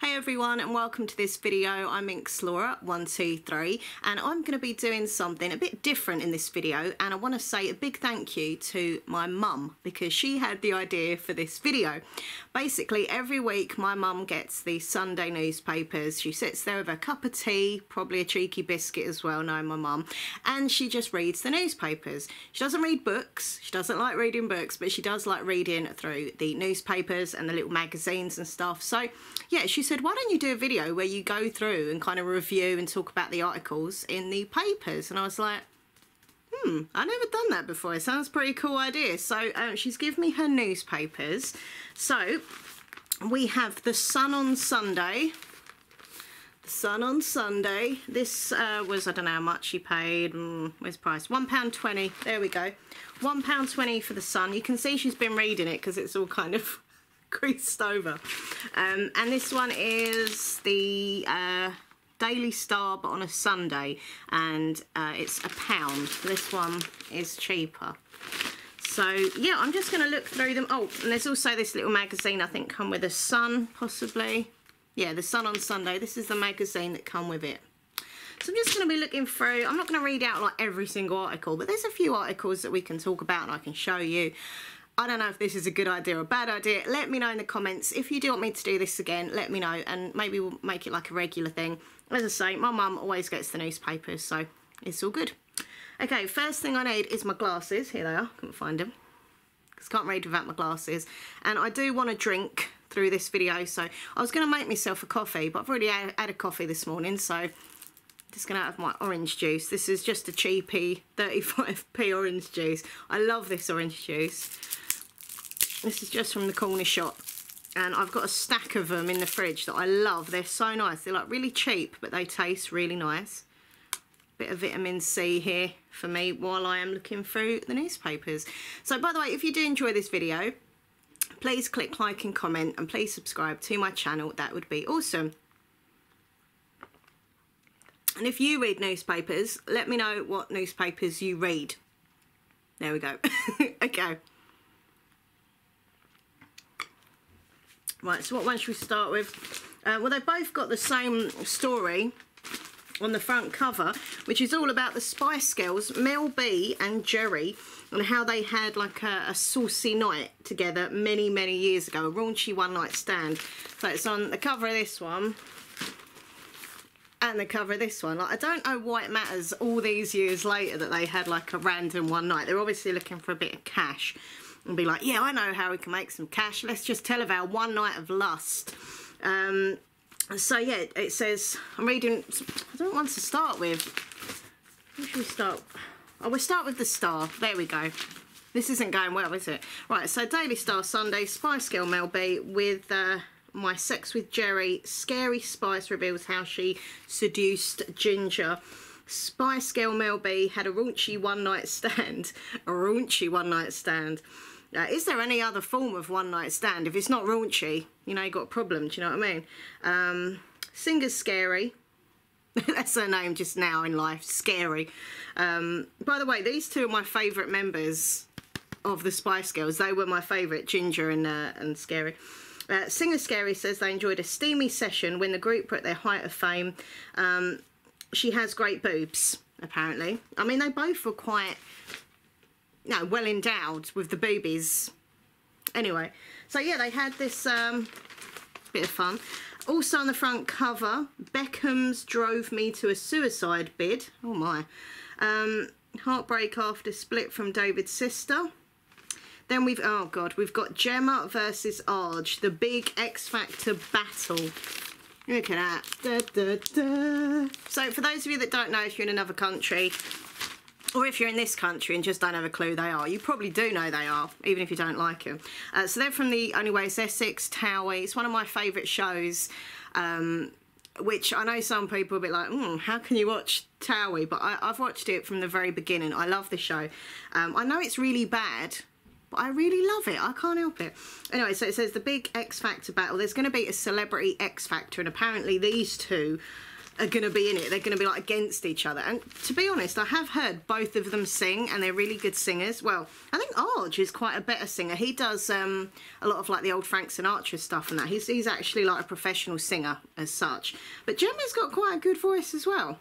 Hey everyone, and welcome to this video. I'm Minx 123, and I'm going to be doing something a bit different in this video, and I want to say a big thank you to my mum because she had the idea for this video. Basically, every week my mum gets the Sunday newspapers. She sits there with her cup of tea, probably a cheeky biscuit as well, knowing my mum, and she just reads the newspapers. She doesn't read books, she doesn't like reading books, but she does like reading through the newspapers and the little magazines and stuff. So yeah, she said, why don't you do a video where you go through and kind of review and talk about the articles in the papers? And I was like, I've never done that before. It sounds a pretty cool idea. So she's given me her newspapers. So we have the Sun on Sunday. The Sun on Sunday. This was, I don't know how much she paid. Where's the price? £1.20. There we go. £1.20 for the Sun. You can see she's been reading it because it's all kind of creased over. And this one is the Daily Star, but on a Sunday, and it's £1. This one is cheaper. So yeah, I'm just going to look through them. Oh, and there's also this little magazine, I think, come with a Sun, possibly. Yeah, the Sun on Sunday. This is the magazine that come with it. So I'm just going to be looking through. I'm not going to read out like every single article, but there's a few articles that we can talk about and I can show you. I don't know if this is a good idea or a bad idea. Let me know in the comments. If you do want me to do this again, let me know, and maybe we'll make it like a regular thing. As I say, my mum always gets the newspapers, so it's all good. Okay, first thing I need is my glasses. Here they are. Couldn't find them because I can't read without my glasses. And I do want to drink through this video, so I was going to make myself a coffee, but I've already had a coffee this morning, so I'm just going to have my orange juice. This is just a cheapy 35p orange juice. I love this orange juice. This is just from the corner shop, and I've got a stack of them in the fridge that I love. They're so nice. They're like really cheap, but they taste really nice. Bit of vitamin C here for me while I am looking through the newspapers. So by the way, if you do enjoy this video, please click like and comment, and please subscribe to my channel. That would be awesome. And if you read newspapers, let me know what newspapers you read. There we go. Okay. Right, so what one should we start with? Well, they've both got the same story on the front cover, which is all about the Spice Girls, Mel B and Jerry, and how they had like a saucy night together many, many years ago, a raunchy one-night stand. So it's on the cover of this one and the cover of this one. Like, I don't know why it matters all these years later that they had like a random one night. They're obviously looking for a bit of cash. And be like, yeah, I know how we can make some cash. Let's just tell of our one night of lust. So yeah, it says, I'm reading, I don't want to start with. Where should we start? Oh, we'll start with the Star. There we go. This isn't going well, is it? Right, so Daily Star Sunday, Spice Girl Mel B with my sex with Jerry. Scary Spice reveals how she seduced Ginger. Spice Girl Mel B had a raunchy one-night stand. A raunchy one-night stand. Is there any other form of one-night stand? If it's not raunchy, you know, you got a problem, do you know what I mean? Singer's Scary. That's her name just now in life, Scary. By the way, these two are my favourite members of the Spice Girls. They were my favourite, Ginger and Scary. Singer Scary says they enjoyed a steamy session when the group were at their height of fame. She has great boobs, apparently. I mean, they both were quite, you know, well endowed with the boobies. Anyway, so yeah, they had this bit of fun. Also on the front cover, Beckham's drove me to a suicide bid. Oh my. Heartbreak after split from David's sister. Then we've, oh God, we've got Gemma versus Arj, the big X Factor battle. Look at that. Da, da, da. So for those of you that don't know, if you're in another country, or if you're in this country and just don't have a clue they are, you probably do know they are, even if you don't like them. So they're from the Only Way is Essex, Towie. It's one of my favourite shows, which I know some people will be like, how can you watch Towie? But I've watched it from the very beginning. I love the show. I know it's really bad, but I really love it. I can't help it. Anyway, so it says the big X Factor battle. There's going to be a celebrity X Factor, and apparently these two are going to be in it. They're going to be like against each other. And to be honest, I have heard both of them sing, and they're really good singers. Well, I think Arj is quite a better singer. He does a lot of like the old Frank Sinatra stuff and that. He's actually like a professional singer as such. But Gemma's got quite a good voice as well.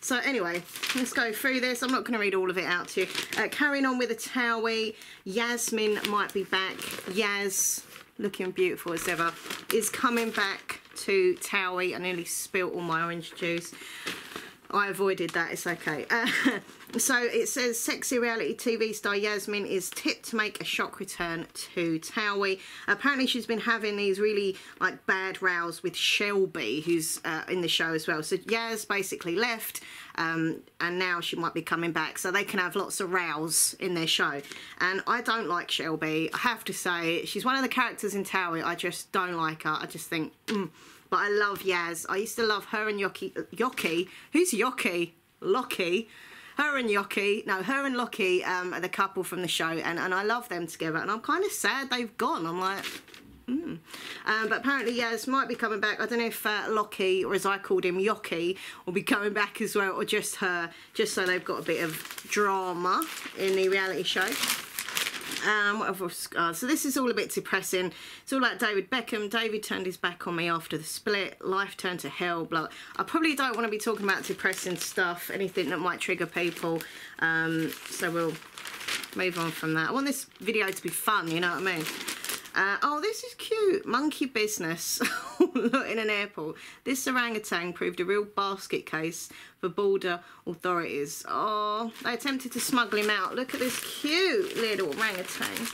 So anyway, let's go through this. I'm not going to read all of it out to you. Carrying on with the Towie, Yasmin might be back. Yaz, looking beautiful as ever, is coming back to Towie. I nearly spilt all my orange juice. I avoided that, it's okay. So it says sexy reality TV star Yasmin is tipped to make a shock return to Towie. Apparently she's been having these really like bad rows with Shelby, who's in the show as well. So Yaz basically left and now she might be coming back so they can have lots of rows in their show. And I don't like Shelby, I have to say. She's one of the characters in Towie. I just don't like her. I just think, But I love Yaz. I used to love her and Yoki. Who's Yoki? Lockie. Her and Lockie are the couple from the show, and I love them together, and I'm kind of sad they've gone. I'm like, But apparently Yaz might be coming back. I don't know if Lockie, or as I called him, Yoki, will be coming back as well, or just her, just so they've got a bit of drama in the reality show. So this is all a bit depressing. It's all about David Beckham. David turned his back on me after the split. Life turned to hell. Blah. I probably don't want to be talking about depressing stuff, anything that might trigger people. So we'll move on from that. I want this video to be fun, you know what I mean? Oh, this is cute. Monkey business in an airport. This orangutan proved a real basket case for border authorities. Oh, they attempted to smuggle him out. Look at this cute little orangutan.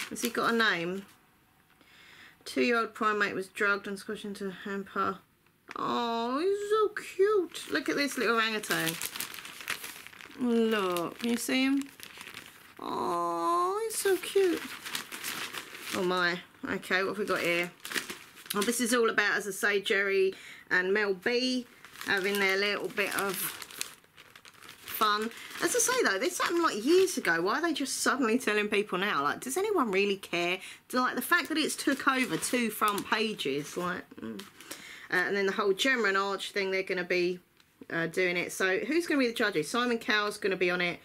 Has he got a name? 2-year-old primate was drugged and squashed into a hamper. Oh, he's so cute. Look at this little orangutan. Look, can you see him? Oh, he's so cute. Oh my. Okay, what have we got here? Oh, this is all about, as I say, Jerry and Mel B having their little bit of fun. As I say though, this happened like years ago. Why are they just suddenly telling people now? Like, does anyone really care? Like, the fact that it's took over 2 front pages, like, and then the whole Gemma and Arch thing, they're going to be doing it. So who's going to be the judges? Simon Cowell's going to be on it.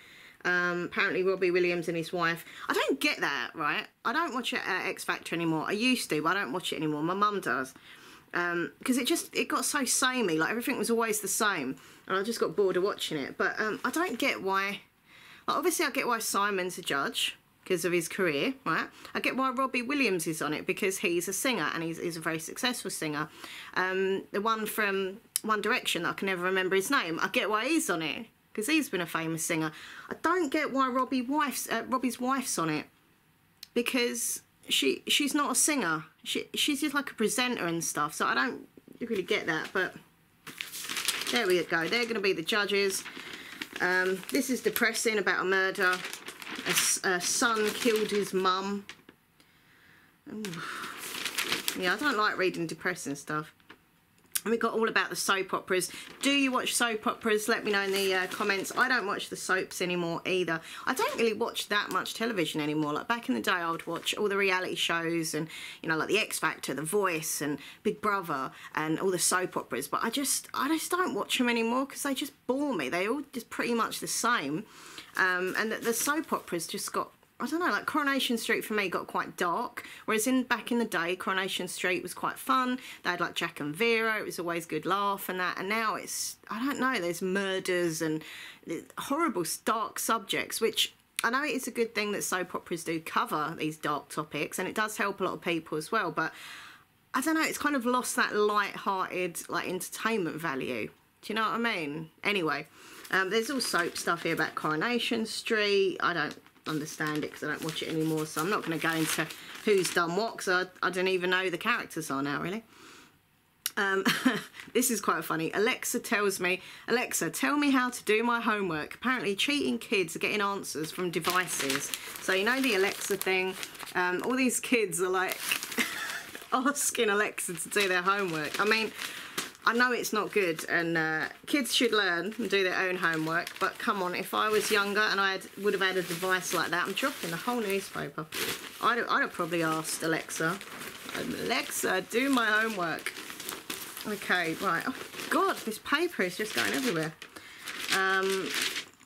Apparently Robbie Williams and his wife. I don't get that, right? I don't watch X Factor anymore. I used to, but I don't watch it anymore. My mum does. Because it got so samey. Like, everything was always the same. And I just got bored of watching it. But I don't get why... Like, obviously, I get why Simon's a judge because of his career, right? I get why Robbie Williams is on it because he's a singer and he's a very successful singer. The one from One Direction, that I can never remember his name, I get why he's on it because he's been a famous singer. I don't get why Robbie's wife's on it because she's not a singer. She's just like a presenter and stuff, so I don't really get that, but there we go. They're going to be the judges. This is depressing, about a murder. A son killed his mum. Yeah, I don't like reading depressing stuff. And we got all about the soap operas. Do you watch soap operas? Let me know in the comments. I don't watch the soaps anymore either. I don't really watch that much television anymore. Like, back in the day, I would watch all the reality shows and, you know, like the X Factor, The Voice and Big Brother and all the soap operas. But I just don't watch them anymore because they just bore me. They're all just pretty much the same. And the soap operas just got, I don't know, like Coronation Street for me got quite dark, whereas back in the day, Coronation Street was quite fun. They had like Jack and Vera, it was always good laugh and that, and now it's, I don't know, there's murders and horrible dark subjects, which I know it's a good thing that soap operas do cover these dark topics, and it does help a lot of people as well, but I don't know, it's kind of lost that light-hearted, like, entertainment value. Do you know what I mean? Anyway, there's all soap stuff here about Coronation Street. I don't understand it because I don't watch it anymore, so I'm not going to go into who's done what because I don't even know who the characters are now, really. This is quite funny. Alexa tells me, Alexa, tell me how to do my homework. Apparently cheating kids are getting answers from devices. So you know the Alexa thing, all these kids are like asking Alexa to do their homework. I mean, I know it's not good, and kids should learn and do their own homework, but come on, if I was younger and I would have had a device like that, I'm dropping the whole newspaper. I'd have probably asked Alexa, Alexa, do my homework. Okay, right. Oh, God, this paper is just going everywhere.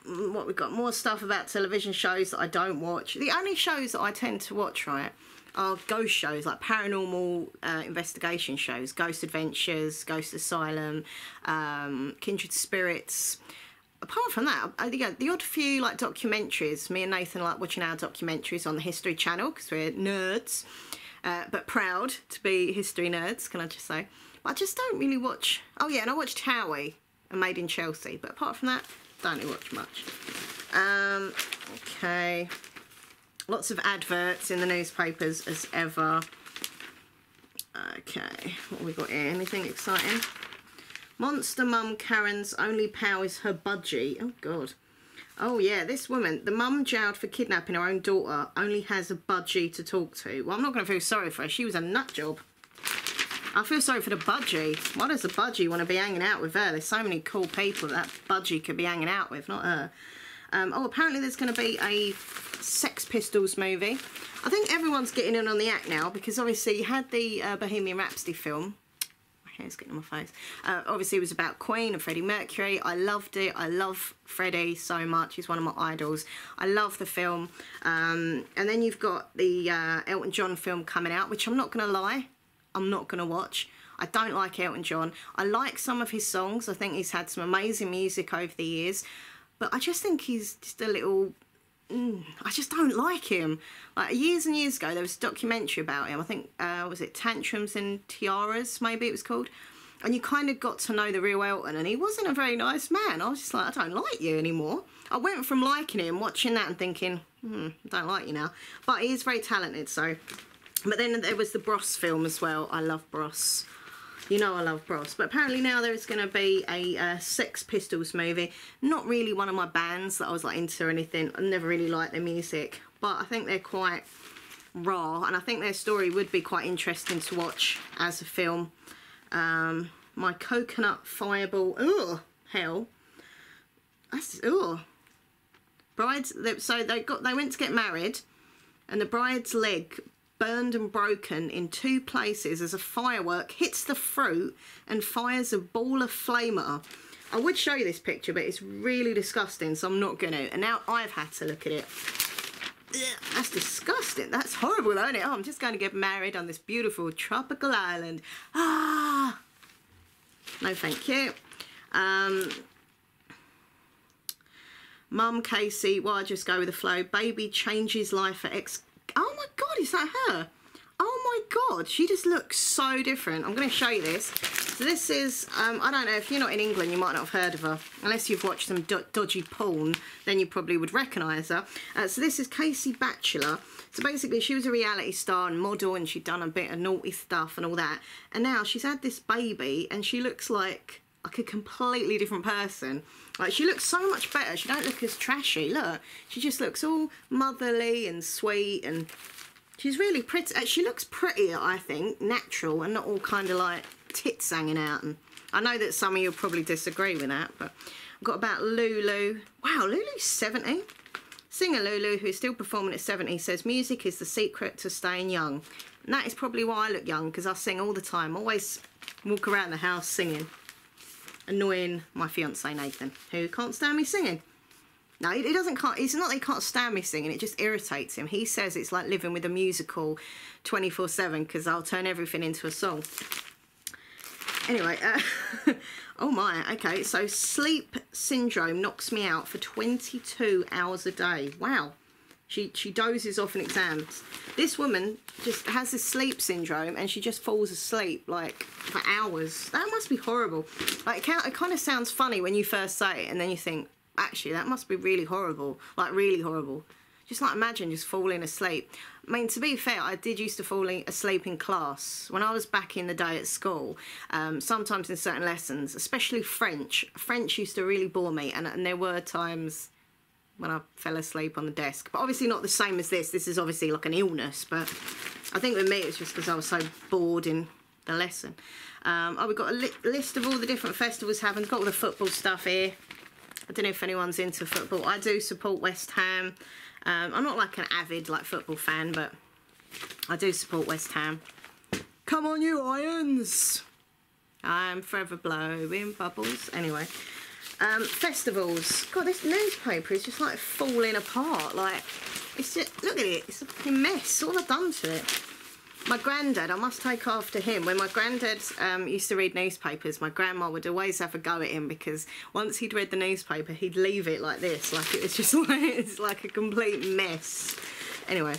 What we've got, more stuff about television shows that I don't watch. The only shows that I tend to watch, right, are ghost shows, like paranormal investigation shows, Ghost Adventures, Ghost Asylum, Kindred Spirits. Apart from that, the odd few like documentaries. Me and Nathan like watching our documentaries on the History Channel because we're nerds, but proud to be history nerds, can I just say. But I just don't really watch. Oh yeah, and I watched Howie and Made in Chelsea, but apart from that, don't really watch much. Okay, lots of adverts in the newspapers as ever. Okay, what have we got here? Anything exciting? Monster mum Karen's only pal is her budgie. Oh, God. Oh, yeah, this woman, the mum jailed for kidnapping her own daughter, only has a budgie to talk to. Well, I'm not going to feel sorry for her. She was a nut job. I feel sorry for the budgie. Why does the budgie want to be hanging out with her? There's so many cool people that budgie could be hanging out with, not her. Oh, apparently there's going to be a Sex Pistols movie. I think everyone's getting in on the act now because obviously you had the Bohemian Rhapsody film. It's getting on my face. Obviously it was about Queen and Freddie Mercury. I loved it. I love Freddie so much. He's one of my idols. I love the film. And then you've got the Elton John film coming out, which I'm not going to lie, I'm not going to watch. I don't like Elton John. I like some of his songs. I think he's had some amazing music over the years. But I just think he's just a little... I just don't like him. Like years and years ago, there was a documentary about him. I think, was it Tantrums and Tiaras, maybe it was called? And you kind of got to know the real Elton, and he wasn't a very nice man. I was just like, I don't like you anymore. I went from liking him, watching that and thinking, I don't like you now. But he is very talented, so... But then there was the Bros film as well. I love Bros. You know I love Bros. But apparently now there's going to be a Sex Pistols movie. Not really one of my bands that I was like into or anything. I never really liked their music. But I think they're quite raw. And I think their story would be quite interesting to watch as a film. My Coconut Fireball. Ugh, hell. That's, ugh. Brides, so they went to get married. And the bride's leg burned and broken in 2 places as a firework hits the fruit and fires a ball of flame at her. I would show you this picture, but it's really disgusting, so I'm not going to. And now I've had to look at it. Ugh, that's disgusting. That's horrible, isn't it? Oh, I'm just going to get married on this beautiful tropical island. Ah! No, thank you. Mum Casey, why just go with the flow? Baby changes life for ex... Oh my God, is that her? Oh my God, she just looks so different. I'm going to show you this. So this is, I don't know, if you're not in England, you might not have heard of her. Unless you've watched some dodgy porn, then you probably would recognise her. So this is Casey Batchelor. So basically, she was a reality star and model, and she'd done a bit of naughty stuff and all that. And now she's had this baby, and she looks like a completely different person. Like, she looks so much better. She don't look as trashy. Look, she just looks all motherly and sweet, and she's really pretty. She looks prettier, I think, natural, and not all kind of like tits hanging out. And I know that some of you probably disagree with that, but I've got about Lulu. Wow, Lulu's 70. Singer Lulu, who is still performing at 70, says music is the secret to staying young. And that is probably why I look young, because I sing all the time. Always walk around the house singing. Annoying my fiance Nathan, who can't stand me singing. No, he doesn't. It's not that he can't stand me singing. It just irritates him. He says it's like living with a musical 24/7 because I'll turn everything into a song. Anyway, oh my. Okay, so sleep syndrome knocks me out for 22 hours a day. Wow. She dozes off in exams. This woman just has this sleep syndrome and she just falls asleep like for hours. That must be horrible. Like it kind of sounds funny when you first say it, and then you think, actually, that must be really horrible. Like really horrible. Just like imagine just falling asleep. I mean, to be fair, I did used to fall asleep in class. When I was back in the day at school, sometimes in certain lessons, especially French. French used to really bore me, and there were times when I fell asleep on the desk. But obviously not the same as this. This is obviously like an illness. But I think with me it's just because I was so bored in the lesson. Oh, we've got a list of all the different festivals happening. Got all the football stuff here. I don't know if anyone's into football. I do support West Ham. I'm not like an avid like football fan, but I do support West Ham. Come on, you Irons! I'm forever blowing bubbles. Anyway, festivals. God, this newspaper is just like falling apart. Like, it's just, look at it, it's a fucking mess. What have I done to it? My granddad, I must take after him. When my granddad used to read newspapers, my grandma would always have a go at him because once he'd read the newspaper, he'd leave it like this, like it was just like, it's like a complete mess. Anyway,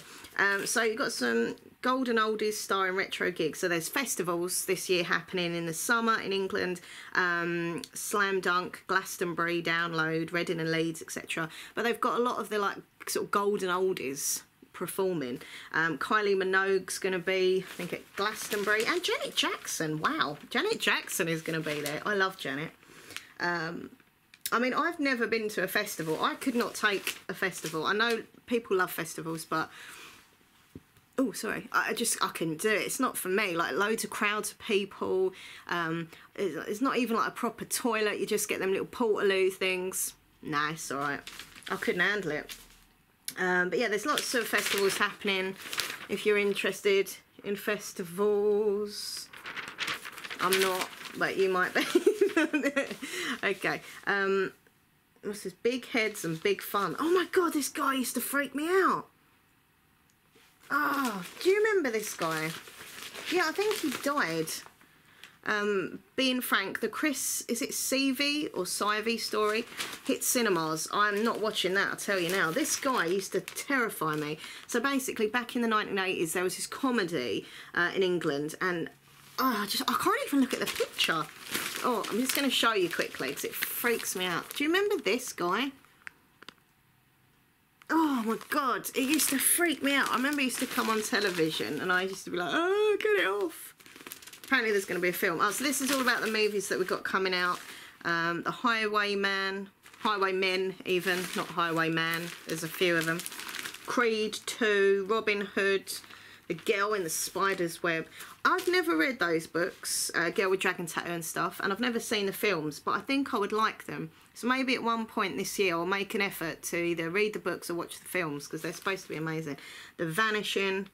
so you've got some golden oldies starring retro gigs. So there's festivals this year happening in the summer in England, Slam Dunk, Glastonbury, Download, Reading and Leeds, etc. But they've got a lot of the like sort of golden oldies performing. Kylie Minogue's going to be, I think, at Glastonbury, and Janet Jackson. Wow, Janet Jackson is going to be there. I love Janet. I mean, I've never been to a festival. I could not take a festival. I know people love festivals, but oh, sorry, I couldn't do it. It's not for me. Like, loads of crowds of people. It's not even like a proper toilet. You just get them little portaloo things. Nah, it's all right. I couldn't handle it. But yeah, there's lots of festivals happening if you're interested in festivals. I'm not, but you might be. Okay. What's this? Big heads and big fun. Oh my god, this guy used to freak me out. Oh, do you remember this guy? Yeah, I think he died. Being frank, the Chris, is it Seavey or Sivey story hit cinemas. I'm not watching that, I'll tell you now. This guy used to terrify me. So basically, back in the 1980s, there was this comedy in England, and I can't even look at the picture. Oh, I'm just going to show you quickly because it freaks me out. Do you remember this guy? Oh my god, it used to freak me out. I remember it used to come on television and I used to be like, oh, get it off. Apparently there's going to be a film. Oh, so this is all about the movies that we've got coming out. The Highwaymen even, not Highwayman, there's a few of them. Creed 2, Robin Hood, The Girl in the Spider's Web. I've never read those books, Girl with Dragon Tattoo and stuff, and I've never seen the films, but I think I would like them. So maybe at one point this year I'll make an effort to either read the books or watch the films, because they're supposed to be amazing. The Vanishing,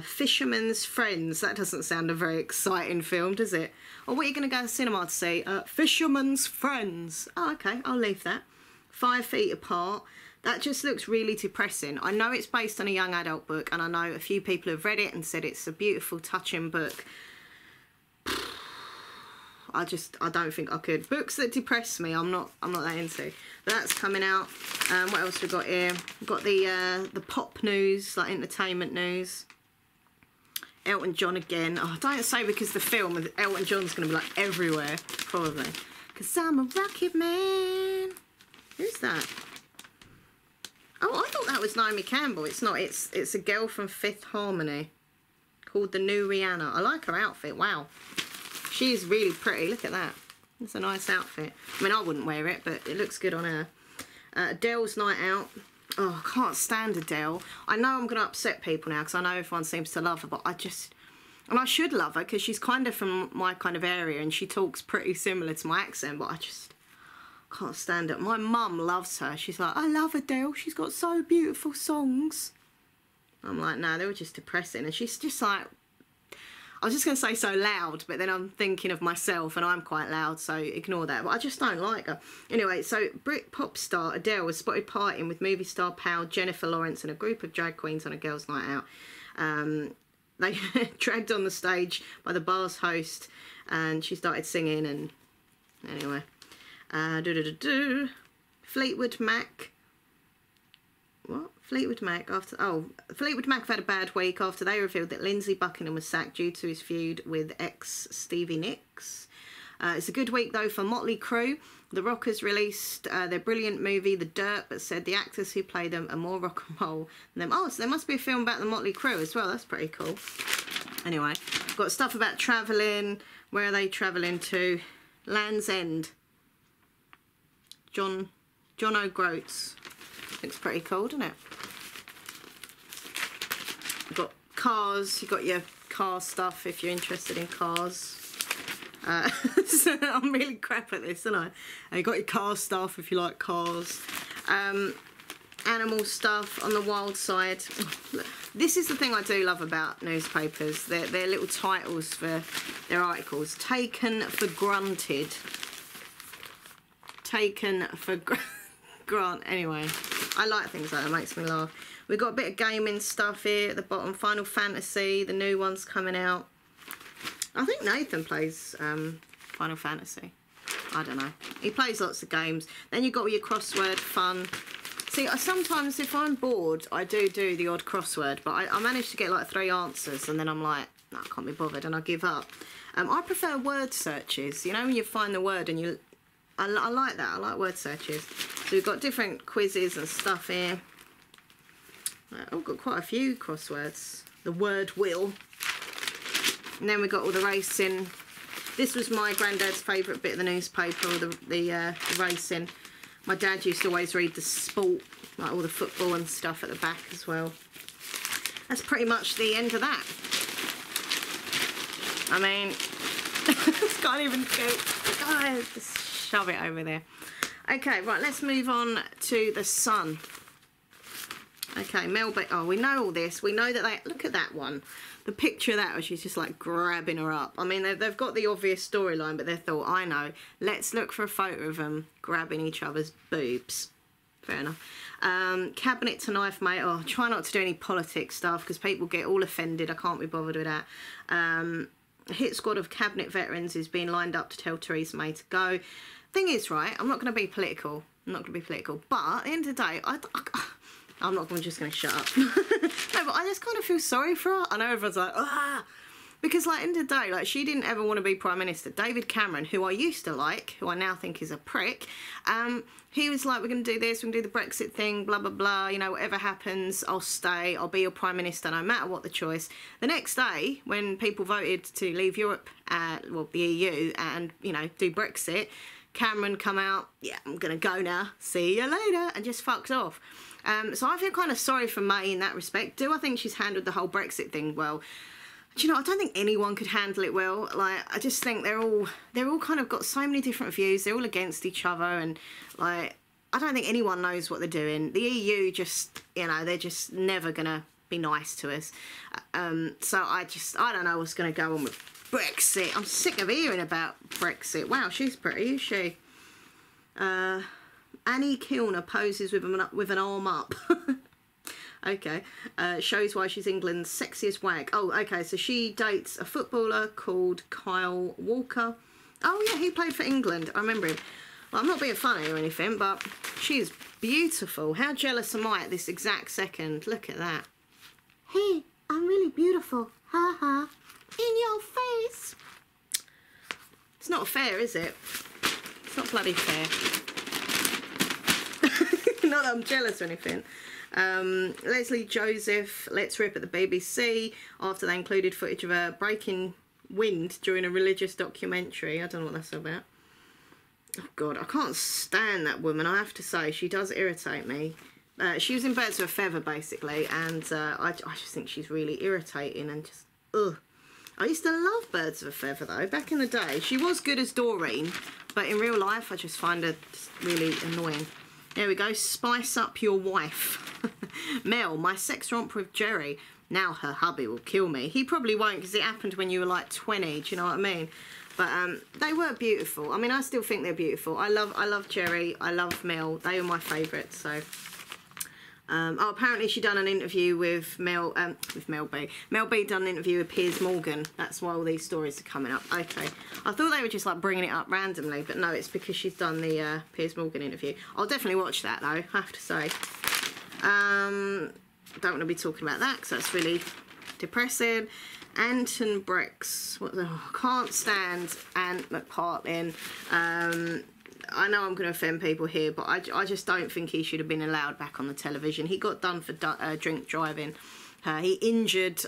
Fisherman's Friends. That doesn't sound a very exciting film, does it? Or what are you going to go to the cinema to see? Fisherman's Friends. Oh, okay, I'll leave that. 5 Feet Apart. That just looks really depressing. I know it's based on a young adult book, and I know a few people have read it and said it's a beautiful, touching book. I don't think I could. Books that depress me, I'm not that into. But that's coming out. What else we got here? We've got the pop news, like entertainment news. Elton John again. Oh, don't say because the film with Elton John's going to be like everywhere, probably. Because I'm a rocket man. Who's that? Oh, I thought that was Naomi Campbell. It's not. It's a girl from Fifth Harmony called the New Rihanna. I like her outfit. Wow. She is really pretty. Look at that. It's a nice outfit. I mean, I wouldn't wear it, but it looks good on her. Adele's night out. Oh, I can't stand Adele. I know I'm going to upset people now because I know everyone seems to love her, but and I should love her because she's kind of from my kind of area and she talks pretty similar to my accent, but I just can't stand it. My mum loves her. She's like, I love Adele. She's got so beautiful songs. I'm like, no, they were just depressing. And she's just like, I was just going to say so loud, but then I'm thinking of myself and I'm quite loud, so ignore that. But I just don't like her. Anyway, so Brit pop star Adele was spotted partying with movie star pal Jennifer Lawrence and a group of drag queens on a girls' night out. They dragged on the stage by the bar's host and she started singing and anyway. Fleetwood Mac. What? Fleetwood Mac Fleetwood Mac have had a bad week after they revealed that Lindsey Buckingham was sacked due to his feud with ex Stevie Nicks. It's a good week though for Motley Crue. The Rockers released their brilliant movie The Dirt, but said the actors who play them are more rock and roll than them. Oh, so there must be a film about the Motley Crue as well. That's pretty cool. Anyway, got stuff about travelling. Where are they travelling to? Land's End. John O'Groats. Looks pretty cool, doesn't it? You've got cars. You've got your car stuff if you're interested in cars. So I'm really crap at this, aren't I? And you've got your car stuff if you like cars. animal stuff on the wild side. This is the thing I do love about newspapers. Their little titles for their articles. Taken for granted. Taken for grant. Anyway, I like things like that. It makes me laugh. We've got a bit of gaming stuff here at the bottom. Final Fantasy, the new one's coming out. I think Nathan plays Final Fantasy. I don't know. He plays lots of games. Then you've got all your crossword fun. See, sometimes if I'm bored, I do the odd crossword, but I manage to get like 3 answers, and then I'm like, no, I can't be bothered, and I give up. I prefer word searches. You know, when you find the word and you... I like that. I like word searches. So we've got different quizzes and stuff here. I've got quite a few crosswords. The word will. And then we've got all the racing. This was my granddad's favourite bit of the newspaper, the racing. My dad used to always read the sport, like all the football and stuff at the back as well. That's pretty much the end of that. I mean, can't even go. Just shove it over there. Okay, right, let's move on to the Sun. Okay, Mel B. Oh, we know all this. We know that they... Look at that one. The picture of that where she's just like grabbing her up. I mean, they've got the obvious storyline, but they thought, I know, let's look for a photo of them grabbing each other's boobs. Fair enough. Cabinet to knife, mate. Oh, try not to do any politics stuff because people get all offended. I can't be bothered with that. A hit squad of cabinet veterans is being lined up to tell Theresa May to go. Thing is, right, I'm not going to be political. I'm not going to be political. But at the end of the day, I'm not just going to shut up. No, but I just kind of feel sorry for her. I know everyone's like, ah. Because, like, end of the day, like, she didn't ever want to be Prime Minister. David Cameron, who I used to like, who I now think is a prick, he was like, we're going to do this, we're going to do the Brexit thing, blah, blah, blah. You know, whatever happens, I'll stay. I'll be your Prime Minister no matter what the choice. The next day, when people voted to leave Europe, well, the EU, and, you know, do Brexit, Cameron come out, yeah, I'm going to go now. See you later. And just fucked off. So I feel kind of sorry for May in that respect. Do I think she's handled the whole Brexit thing well? Do you know, I don't think anyone could handle it well. Like, I just think they're all kind of got so many different views. They're all against each other, and like, I don't think anyone knows what they're doing. The EU just, you know, they're just never gonna be nice to us. So I don't know what's gonna go on with Brexit. I'm sick of hearing about Brexit. Wow, she's pretty, is she? Annie Kilner poses with an arm up. Okay. Shows why she's England's sexiest wag. Oh, okay, so she dates a footballer called Kyle Walker. Oh, yeah, he played for England. I remember him. Well, I'm not being funny or anything, but she's beautiful. How jealous am I at this exact second? Look at that. Hey, I'm really beautiful. Ha ha. In your face. It's not fair, is it? It's not bloody fair. Not that I'm jealous or anything. Leslie Joseph lets rip at the BBC after they included footage of her breaking wind during a religious documentary. I don't know what that's about. Oh God, I can't stand that woman, I have to say. She does irritate me. She was in Birds of a Feather, basically, and I just think she's really irritating and just, ugh. I used to love Birds of a Feather, though, back in the day. She was good as Doreen, but in real life, I just find her just really annoying. There we go, spice up your wife. Mel, my sex romp with Jerry. Now her hubby will kill me. He probably won't because it happened when you were like 20, do you know what I mean? But they were beautiful. I mean, I still think they're beautiful. I love Jerry, I love Mel. They were my favourites, so... oh, apparently she done an interview with Mel B. Mel B done an interview with Piers Morgan. That's why all these stories are coming up. Okay. I thought they were just like bringing it up randomly, but no, it's because she's done the Piers Morgan interview. I'll definitely watch that though, I have to say. Don't want to be talking about that because that's really depressing. Anton Brex. I can't stand Ant McPartlin. I know I'm going to offend people here, but I just don't think he should have been allowed back on the television. He got done for drink driving. I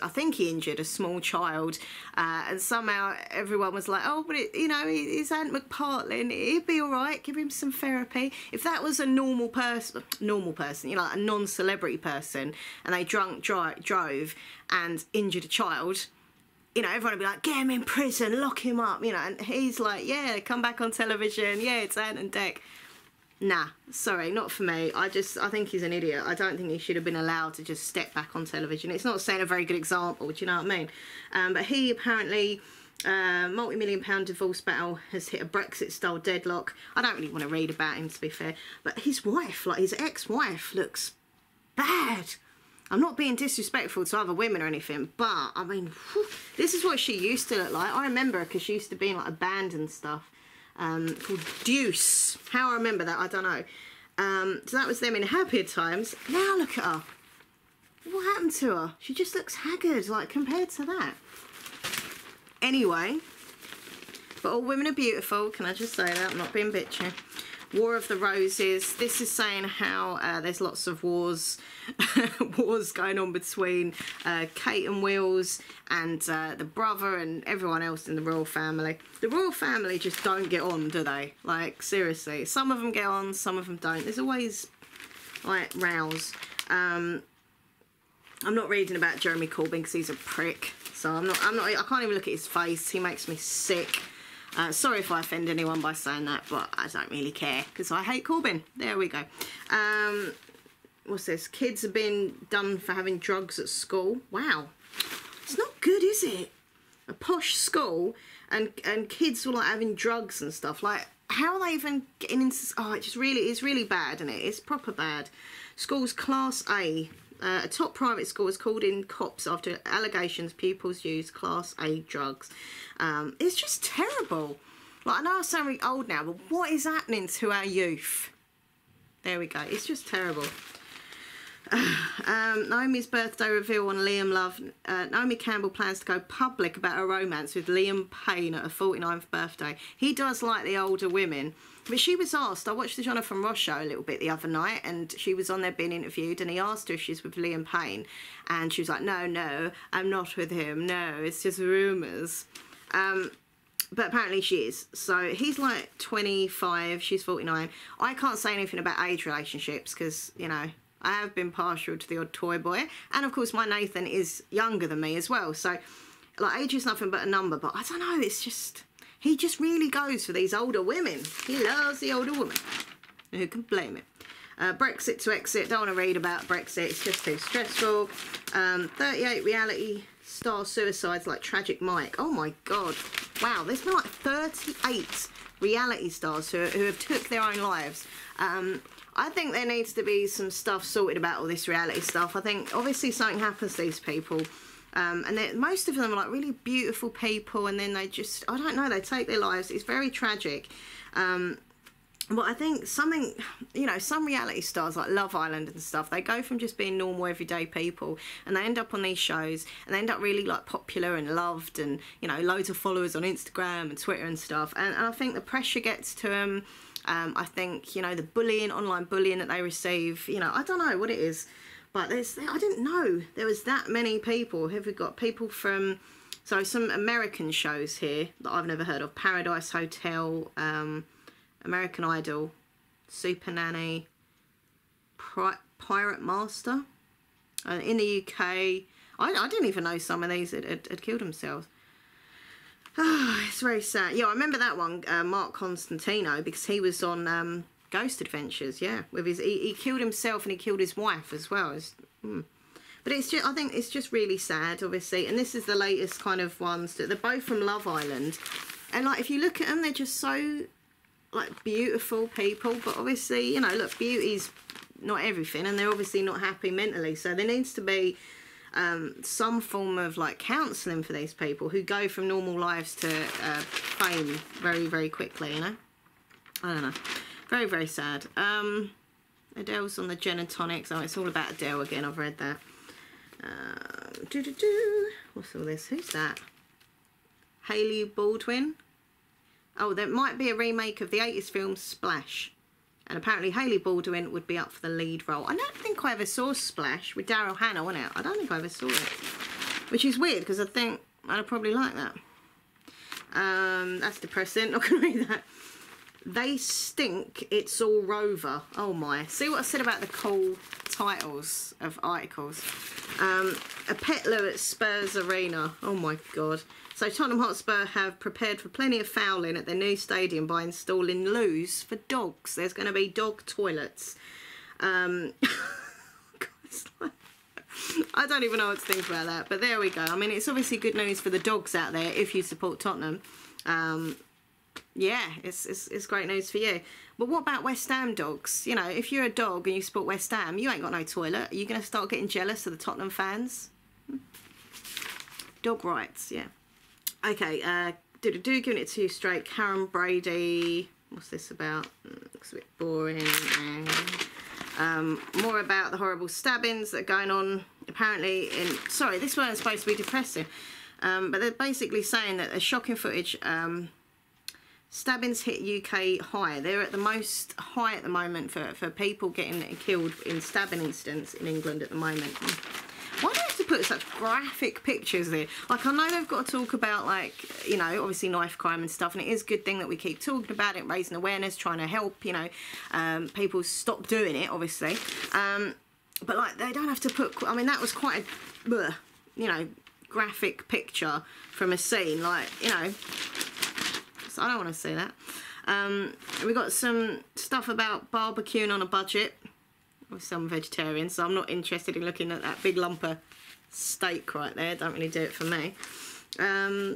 think he injured a small child, and somehow everyone was like, oh, but you know, he's Ant McPartlin, he'd be all right, give him some therapy. If that was a normal person, you know, like a non-celebrity person, and they drove and injured a child, you know, everyone would be like, get him in prison, lock him up, you know, and he's like, yeah, come back on television, yeah, it's Ant and Dec. Nah, sorry, not for me. I think he's an idiot. I don't think he should have been allowed to just step back on television. It's not saying a very good example, do you know what I mean? But he apparently, multi-million-pound divorce battle has hit a Brexit-style deadlock. I don't really want to read about him, to be fair. But his wife, like his ex-wife, looks bad. I'm not being disrespectful to other women or anything, but, I mean, whew, this is what she used to look like. I remember her because she used to be in, like, a band and stuff. Called Deuce. How I remember that, I don't know. So that was them in happier times. Now look at her. What happened to her? She just looks haggard, like, compared to that. Anyway, but all women are beautiful. Can I just say that? I'm not being bitchy. War of the Roses. This is saying how there's lots of wars going on between Kate and Wills and the brother and everyone else in the royal family. The royal family just don't get on, do they? Like, seriously. Some of them get on, some of them don't. There's always, like, rows. I'm not reading about Jeremy Corbyn because he's a prick. So I can't even look at his face. He makes me sick. Sorry if I offend anyone by saying that, but I don't really care because I hate Corbyn. There we go. What's this? Kids have been done for having drugs at school. Wow. It's not good, is it? A posh school and kids were like having drugs and stuff. Like, how are they even getting into... Oh, it's really bad, isn't it? It's proper bad. School's Class A. A top private school has called in cops after allegations pupils used Class A drugs. It's just terrible. Like, I know I sound really old now, but what is happening to our youth? There we go. It's just terrible. Naomi's birthday reveal on Liam Love. Naomi Campbell plans to go public about her romance with Liam Payne at her 49th birthday. He does like the older women. But she was asked, I watched the Jonathan Ross show a little bit the other night, and she was on there being interviewed, and he asked her if she's with Liam Payne, and she was like, no, I'm not with him, no, it's just rumours. But apparently she is. So he's like 25, she's 49. I can't say anything about age relationships because, you know, I have been partial to the odd toy boy, and of course my Nathan is younger than me as well, so like age is nothing but a number, but I don't know, it's just... He just really goes for these older women. He loves the older woman. Who can blame him? Brexit to exit. Don't want to read about Brexit. It's just too stressful. 38 reality star suicides like Tragic Mike. Oh my God. Wow, there's been like 38 reality stars who have took their own lives. I think there needs to be some stuff sorted about all this reality stuff. I think obviously something happens to these people. And most of them are like really beautiful people, and then they just, I don't know, they take their lives. It's very tragic. But I think something, you know, some reality stars like Love Island and stuff, they go from just being normal everyday people and they end up on these shows and they end up really like popular and loved and, you know, loads of followers on Instagram and Twitter and stuff. And I think the pressure gets to them. I think, you know, the bullying, online bullying that they receive, you know, I don't know what it is. But I didn't know there was that many people. Have we got people from, so some American shows here that I've never heard of. Paradise Hotel, American Idol, Super Nanny, Pirate Master. In the UK, I didn't even know some of these had killed themselves. Oh, it's very sad. Yeah, I remember that one, Mark Constantino, because he was on... Ghost Adventures, yeah, with his he killed himself and he killed his wife as well. But it's just, I think it's just really sad, obviously. And this is the latest kind of ones that they're both from Love Island, and like if you look at them, they're just so like beautiful people. But obviously, you know, look, beauty's not everything, and they're obviously not happy mentally. So there needs to be some form of like counselling for these people who go from normal lives to fame very, very quickly. You know, I don't know. Very, very sad. Adele's on the gin and tonics. Oh, it's all about Adele again. I've read that. What's all this? Who's that? Hailey Baldwin. Oh, there might be a remake of the 80s film Splash. And apparently Hailey Baldwin would be up for the lead role. I don't think I ever saw Splash with Daryl Hannah, wasn't it? I don't think I ever saw it. Which is weird because I think I'd probably like that. That's depressing. Not going to read that. They stink, it's all Rover. Oh my. See what I said about the cool titles of articles. A pet loo at Spurs Arena. Oh my God. So Tottenham Hotspur have prepared for plenty of fouling at their new stadium by installing loos for dogs. There's going to be dog toilets. I don't even know what to think about that, but there we go. I mean, it's obviously good news for the dogs out there if you support Tottenham. Yeah, it's great news for you. But what about West Ham dogs? You know, if you're a dog and you support West Ham, you ain't got no toilet. Are you going to start getting jealous of the Tottenham fans? Dog rights, yeah. Okay, giving it to you straight. Karen Brady. What's this about? Looks a bit boring. More about the horrible stabbings that are going on apparently in... Sorry, this weren't supposed to be depressing. But they're basically saying that a shocking footage... stabbings hit UK high. They're at the most high at the moment for people getting killed in stabbing incidents in England at the moment. Why do they have to put such graphic pictures there? Like, I know they've got to talk about, like, you know, obviously knife crime and stuff, and it is a good thing that we keep talking about it, raising awareness, trying to help, you know, people stop doing it, obviously. But, like, they don't have to put... I mean, that was quite a, you know, graphic picture from a scene, like, you know... So I don't want to see that. We got some stuff about barbecuing on a budget with some vegetarians, so I'm not interested in looking at that big lump of steak right there. Don't really do it for me. Oh,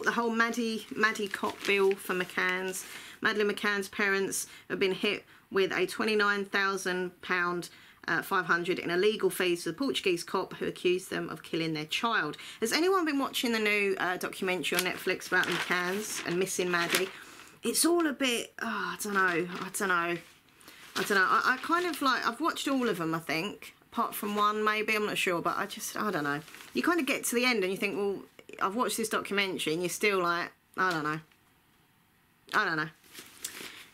the whole Maddie cop bill for McCann's. Madeleine McCann's parents have been hit with a £29,000 500 in illegal fees for the Portuguese cop who accused them of killing their child. Has anyone been watching the new documentary on Netflix about the McCanns and missing Maddie? It's all a bit, I don't know. I kind of like, I've watched all of them, I think, apart from one maybe, I'm not sure, but I don't know. You kind of get to the end and you think, well, I've watched this documentary, and you're still like, I don't know.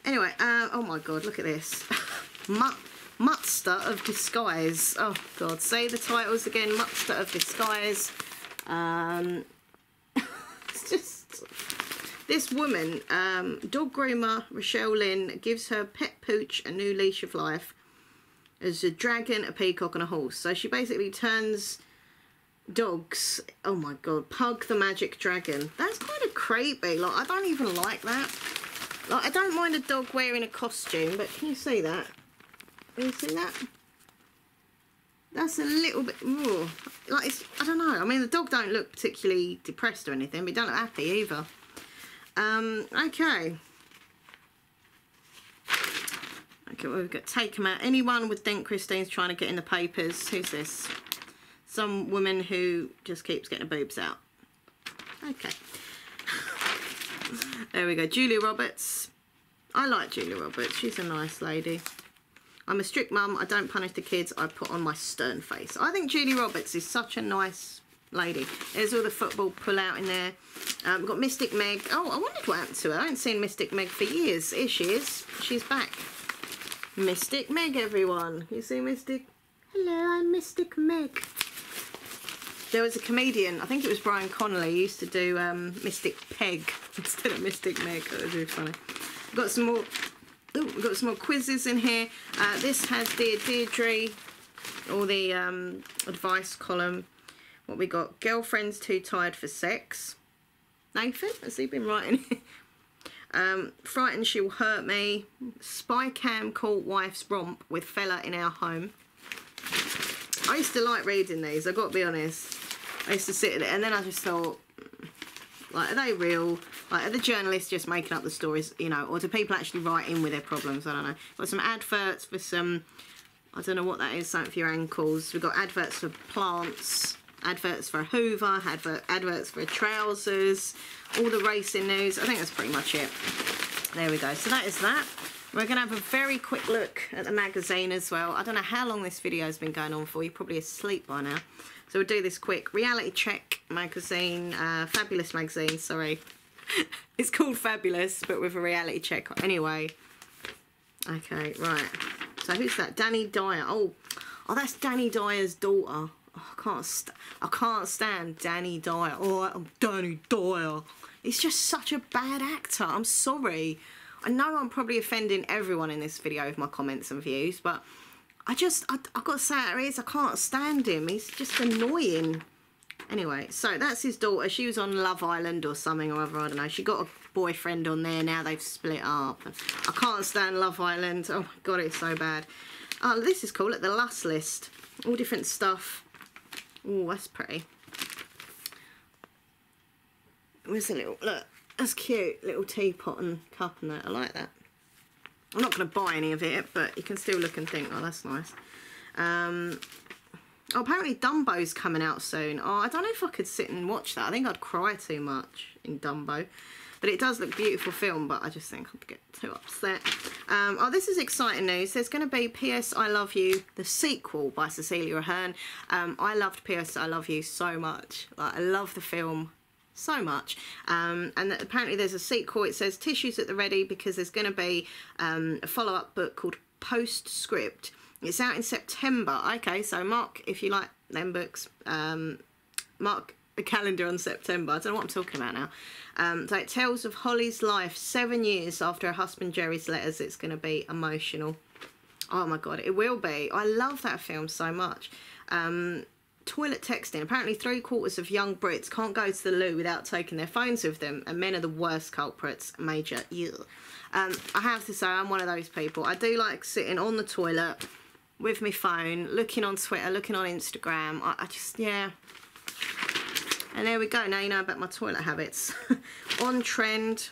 Anyway, oh my God, look at this. Mutster of Disguise. Oh God, say the titles again. Mutster of Disguise. It's just... This woman, dog groomer Rochelle Lynn, gives her pet pooch a new leash of life as a dragon, a peacock and a horse. So she basically turns dogs... Oh my God, Pug the Magic Dragon. That's kind of creepy. Like, I don't even like that. Like, I don't mind a dog wearing a costume, but can you see that? Can you see that? That's a little bit... Ooh, like, it's, I don't know. I mean, the dog don't look particularly depressed or anything, but he don't look happy either. Okay. Okay, well, we've got Take 'em Out. Anyone would think Christine's trying to get in the papers. Who's this? Some woman who just keeps getting her boobs out. Okay. There we go. Julia Roberts. I like Julia Roberts. She's a nice lady. I'm a strict mum. I don't punish the kids. I put on my stern face. I think Julia Roberts is such a nice lady. There's all the football pull out in there. We've got Mystic Meg. Oh, I wondered what happened to her. I haven't seen Mystic Meg for years. Here she is. She's back. Mystic Meg, everyone. You see Mystic? Hello, I'm Mystic Meg. There was a comedian, I think it was Brian Connolly, he used to do Mystic Peg instead of Mystic Meg. That was really funny. We've got some more... Ooh, we've got some more quizzes in here. This has Dear Deirdre, or the advice column. What we got? Girlfriend's too tired for sex. Nathan, has he been writing? Frightened she will hurt me. Spy cam caught wife's romp with fella in our home. I used to like reading these, I've got to be honest. I used to sit there and then I just thought, like, are they real? Like, are the journalists just making up the stories, you know, or do people actually write in with their problems? I don't know. Got some adverts for some, I don't know what that is, something for your ankles. We've got adverts for plants, adverts for a Hoover, adverts for trousers, all the racing news. I think that's pretty much it. There we go. So that is that. We're going to have a very quick look at the magazine as well. I don't know how long this video has been going on for. You're probably asleep by now. So we'll do this quick. Reality Check magazine, Fabulous magazine, sorry. It's called Fabulous, but with a reality check. Anyway. Okay, right. So who's that? Danny Dyer. Oh, that's Danny Dyer's daughter. Oh, I can't stand Danny Dyer. Oh, I'm Danny Dyer. He's just such a bad actor. I'm sorry. I know I'm probably offending everyone in this video with my comments and views, but I've got to say how it is, I can't stand him. He's just annoying. Anyway, so that's his daughter. She was on Love Island or something or other, I don't know. She got a boyfriend on there, now they've split up. I can't stand Love Island. Oh my God, it's so bad. Oh, this is cool. Look, the Lust List. All different stuff. Oh, that's pretty. Where's the little, look, that's cute. Little teapot and cup and that. I like that. I'm not going to buy any of it, but you can still look and think, oh, that's nice. Oh, apparently Dumbo's coming out soon. Oh, I don't know if I could sit and watch that. I think I'd cry too much in Dumbo. But it does look a beautiful film, but I just think I'd get too upset. Oh, this is exciting news. There's going to be P.S. I Love You, the sequel by Cecilia Ahern. I loved P.S. I Love You so much. Like, I love the film so much. And apparently there's a sequel. It says tissues at the ready because there's going to be a follow-up book called Postscript. It's out in September. Okay, so mark, if you like them books, mark a calendar on September. I don't know what I'm talking about now. So it tells of Holly's life 7 years after her husband Jerry's letters. It's going to be emotional. Oh my God, it will be. I love that film so much. Toilet texting. Apparently 3/4 of young Brits can't go to the loo without taking their phones with them, and men are the worst culprits. Major. I have to say, I'm one of those people. I do like sitting on the toilet with my phone, looking on Twitter, looking on Instagram. I just, yeah. And there we go. Now you know about my toilet habits. On trend.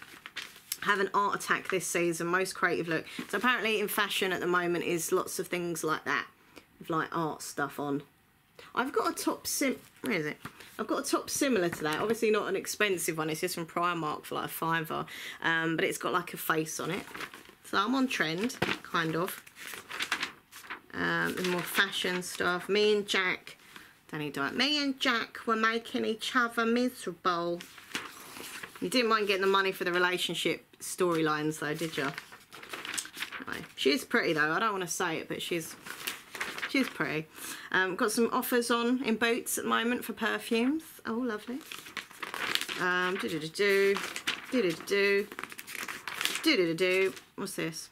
Have an art attack this season. Most creative look. So apparently in fashion at the moment is lots of things like that. With like art stuff on. I've got a top where is it? I've got a top similar to that. Obviously not an expensive one. It's just from Primark for like a £5. But it's got like a face on it. So I'm on trend, kind of. And more fashion stuff. Me and Jack, me and Jack were making each other miserable. You didn't mind getting the money for the relationship storylines though, did you? Anyway, she is pretty though. I don't want to say it, but she's pretty. Got some offers on in Boots at the moment for perfumes. Oh, lovely. What's this?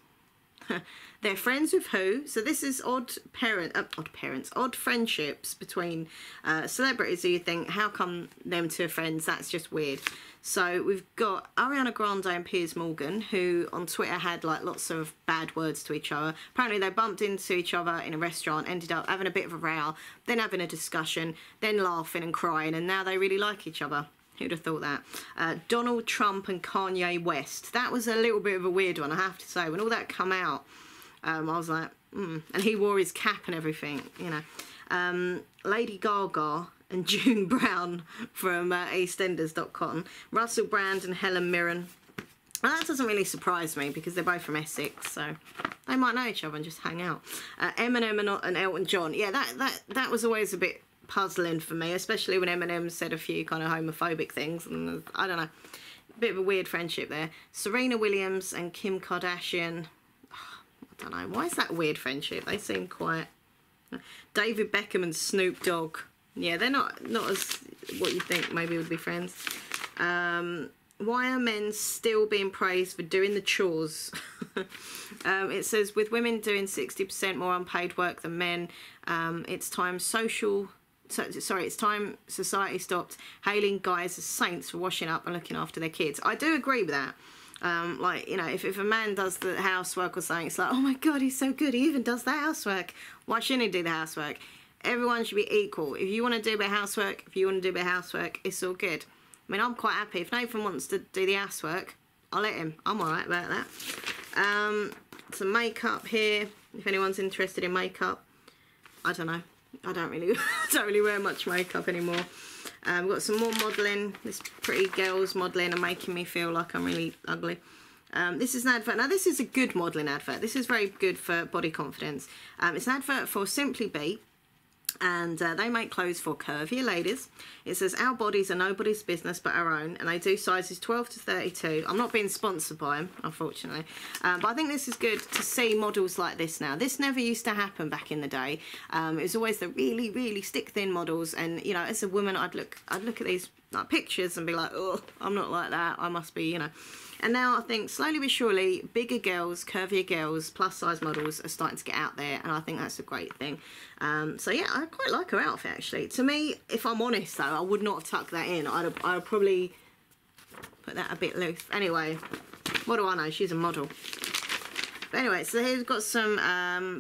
They're friends with who? So this is odd friendships between celebrities who you think, how come them two are friends? That's just weird. So we've got Ariana Grande and Piers Morgan, who on Twitter had like lots of bad words to each other. Apparently they bumped into each other in a restaurant, ended up having a bit of a row, then having a discussion, then laughing and crying, and now they really like each other. Who'd have thought that? Donald Trump and Kanye West. That was a little bit of a weird one, I have to say. When all that come out, I was like, And he wore his cap and everything, you know. Lady Gaga and June Brown from EastEnders.com. Russell Brand and Helen Mirren. Well, that doesn't really surprise me because they're both from Essex, so they might know each other and just hang out. Eminem and Elton John. Yeah, that was always a bit puzzling for me, especially when Eminem said a few kind of homophobic things. And I don't know, a bit of a weird friendship there. Serena Williams and Kim Kardashian. I don't know, why is that a weird friendship? They seem quite... David Beckham and Snoop Dogg. Yeah, they're not as what you think maybe would be friends. Why are men still being praised for doing the chores? It says, with women doing 60% more unpaid work than men, it's time it's time society stopped hailing guys as saints for washing up and looking after their kids. I do agree with that. Like, you know, if a man does the housework or something, it's like, oh my God, he's so good. He even does the housework. Why shouldn't he do the housework? Everyone should be equal. If you want to do a bit of housework, it's all good. I mean, I'm quite happy. If Nathan wants to do the housework, I'll let him. I'm alright about that. Some makeup here, if anyone's interested in makeup. I don't know. I don't really wear much makeup anymore. We've got some more modelling. This pretty girls modelling are making me feel like I'm really ugly. This is an advert. Now, this is a good modelling advert. This is very good for body confidence. It's an advert for Simply Be. And they make clothes for curvier ladies. It says, our bodies are nobody's business but our own. And they do sizes 12 to 32. I'm not being sponsored by them, unfortunately. But I think this is good to see models like this now. This never used to happen back in the day. It was always the really, really stick-thin models. And, you know, as a woman, I'd look at these like pictures and be like, oh, I'm not like that, I must be, you know. And now I think slowly but surely bigger girls, curvier girls, plus size models are starting to get out there, and I think that's a great thing. So yeah, I quite like her outfit actually. To me, if I'm honest though, I would not have tucked that in. I'd probably put that a bit loose. Anyway, what do I know? She's a model. But anyway, so here's got some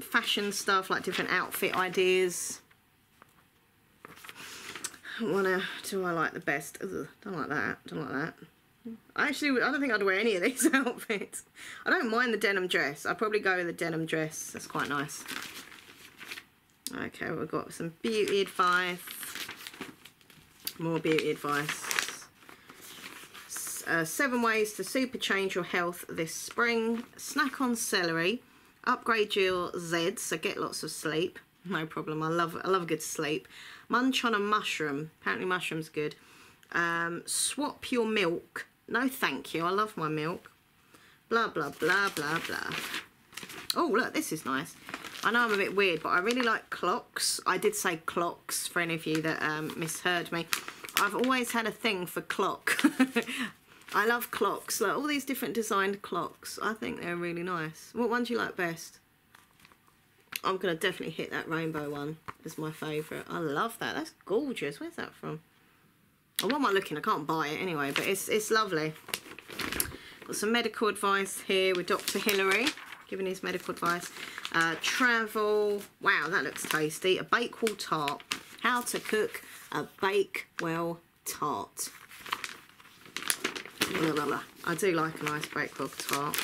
fashion stuff, like different outfit ideas. Do I like the best? Ugh, don't like that. Don't like that. Actually, I don't think I'd wear any of these outfits. I don't mind the denim dress. I'd probably go with the denim dress. That's quite nice. Okay, we've got some beauty advice. More beauty advice. 7 ways to super change your health this spring. Snack on celery. Upgrade your Zeds, so get lots of sleep. No problem. I love a good sleep. Munch on a mushroom. Apparently mushroom's good. Swap your milk. No thank you, I love my milk. Blah, blah, blah, blah, blah. Oh, look, this is nice. I know I'm a bit weird, but I really like clocks. I did say clocks for any of you that misheard me. I've always had a thing for clock. I love clocks. Like all these different designed clocks. I think they're really nice. What one do you like best? I'm going to definitely hit that rainbow one as my favourite. I love that. That's gorgeous. Where's that from? Oh, what am I looking? I can't buy it anyway, but it's lovely. Got some medical advice here with Dr. Hillary, giving his medical advice. Travel. Wow, that looks tasty. A Bakewell tart. How to cook a Bakewell tart. Blah, blah, blah. I do like a nice Bakewell tart.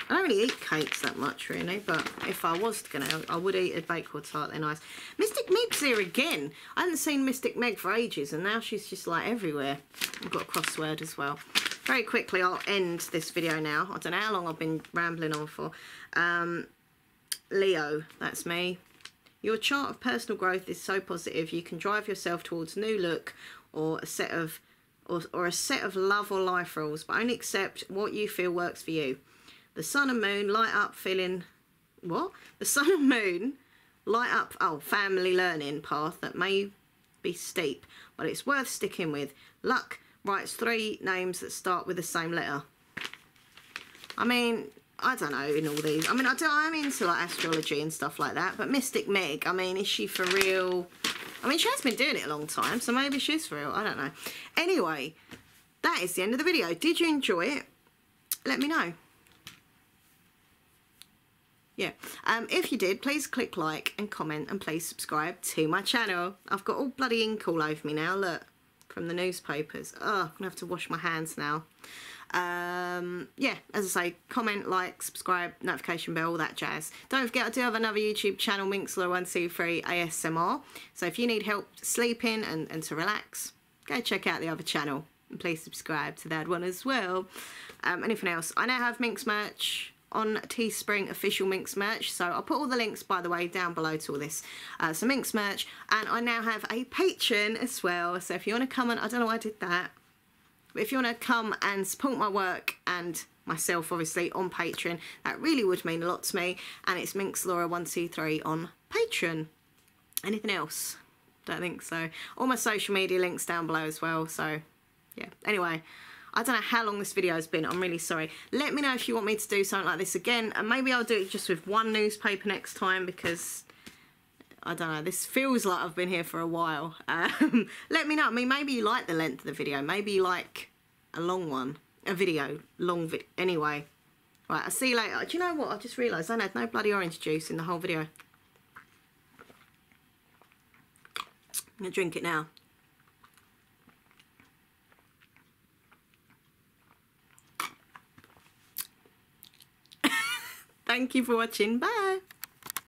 I don't really eat cakes that much, really, but if I was gonna, I would eat a Bakewell tart. They're nice. Mystic Meg's here again. I haven't seen Mystic Meg for ages, and now she's just like everywhere. I've got a crossword as well. Very quickly, I'll end this video now. I don't know how long I've been rambling on for. Leo, that's me. Your chart of personal growth is so positive. You can drive yourself towards a new look or a set of love or life rules, but only accept what you feel works for you. The sun and moon light up feeling... What? The sun and moon light up... Oh, family learning path that may be steep, but it's worth sticking with. Luck writes 3 names that start with the same letter. I mean, I don't know in all these. I mean, I'm into like astrology and stuff like that, but Mystic Meg, I mean, is she for real? I mean, she has been doing it a long time, so maybe she's for real. I don't know. Anyway, that is the end of the video. Did you enjoy it? Let me know. Yeah, if you did, please click like and comment, and please subscribe to my channel. I've got all bloody ink all over me now, look, from the newspapers. Oh, I'm gonna have to wash my hands now. Yeah, as I say, comment, like, subscribe, notification bell, all that jazz. Don't forget, I do have another YouTube channel, Minx123 ASMR. So if you need help sleeping and to relax, go check out the other channel, and please subscribe to that one as well. Anything else? I now have Minx merch on Teespring, official Minx merch, so I'll put all the links, by the way, down below to all this. So Minx merch, and I now have a Patreon as well, so if you want to come and, I don't know why I did that, but if you want to come and support my work and myself, obviously, on Patreon, that really would mean a lot to me, and it's MinxLaura123 on Patreon. Anything else? Don't think so. All my social media links down below as well, so yeah. Anyway, I don't know how long this video has been. I'm really sorry. Let me know if you want me to do something like this again, and maybe I'll do it just with one newspaper next time, because I don't know, this feels like I've been here for a while. Let me know. I mean, maybe you like the length of the video. Maybe you like a long one. A video. Long video. Anyway. Right, I'll see you later. Do you know what? I just realised I had no bloody orange juice in the whole video. I'm going to drink it now. Thank you for watching. Bye.